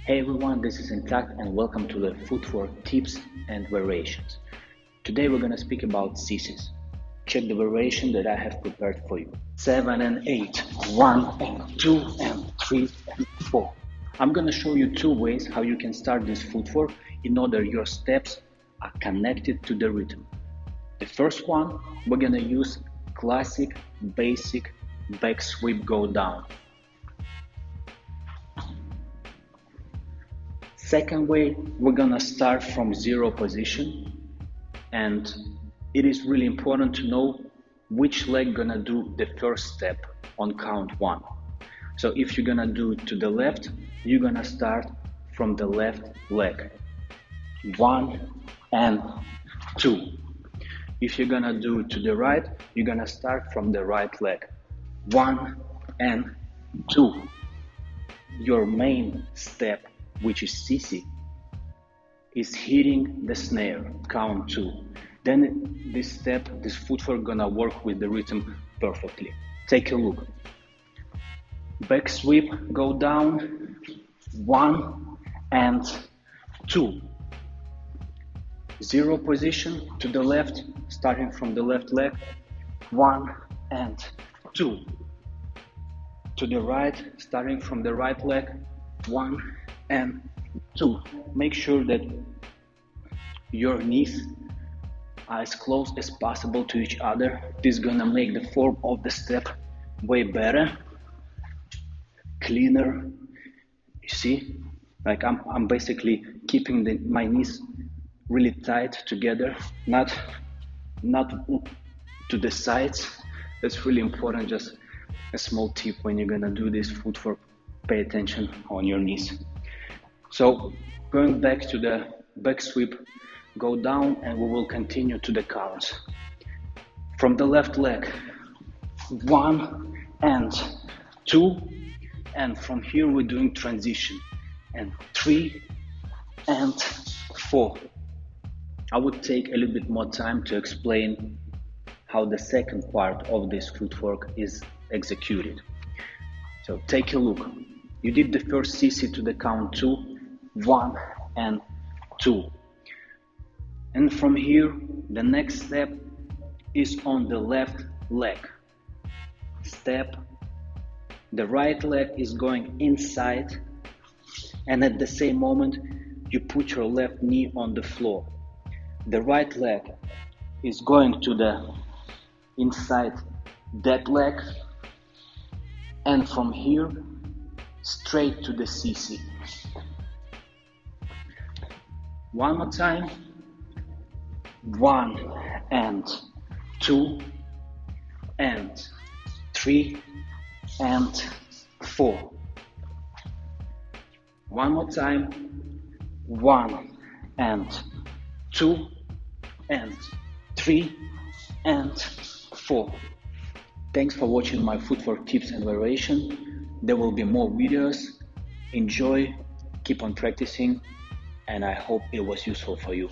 Hey everyone, this is Intact and welcome to the Footwork tips and variations. Today we're going to speak about CCs. Check the variation that I have prepared for you. 7 and 8, 1 and 2 and 3 and 4. I'm going to show you two ways how you can start this footwork in order your steps are connected to the rhythm. The first one, we're going to use classic, basic back sweep go down. Second way, we're gonna start from zero position, and it is really important to know which leg gonna do the first step on count 1. So if you're gonna do to the left, you're gonna start from the left leg. 1 and 2. If you're gonna do to the right, you're gonna start from the right leg. 1 and 2. Your main step, which is CC, is hitting the snare, count 2. Then this step, this footwork gonna work with the rhythm perfectly. Take a look. Back sweep, go down, 1 and 2. Zero position to the left, starting from the left leg, 1 and 2. To the right, starting from the right leg, 1 and 2. Make sure that your knees are as close as possible to each other. This is gonna make the form of the step way better, cleaner. You see, like I'm basically keeping my knees really tight together, not to the sides. That's really important. Just a small tip when you're gonna do this footwork, pay attention on your knees. So going back to the back sweep, go down, and we will continue to the counts. From the left leg, 1 and 2, and from here we're doing transition, and 3 and 4. I would take a little bit more time to explain how the second part of this footwork is executed. So take a look. You did the first CC to the count 2, 1 and 2. And from here, the next step is on the left leg. Step, the right leg is going inside, and at the same moment, you put your left knee on the floor. The right leg is going to the inside that leg, and from here, straight to the CC. One more time. 1 and 2 and 3 and 4. One more time. 1 and 2 and 3 and 4. Thanks for watching my footwork tips and variation. There will be more videos. Enjoy, keep on practicing, and I hope it was useful for you.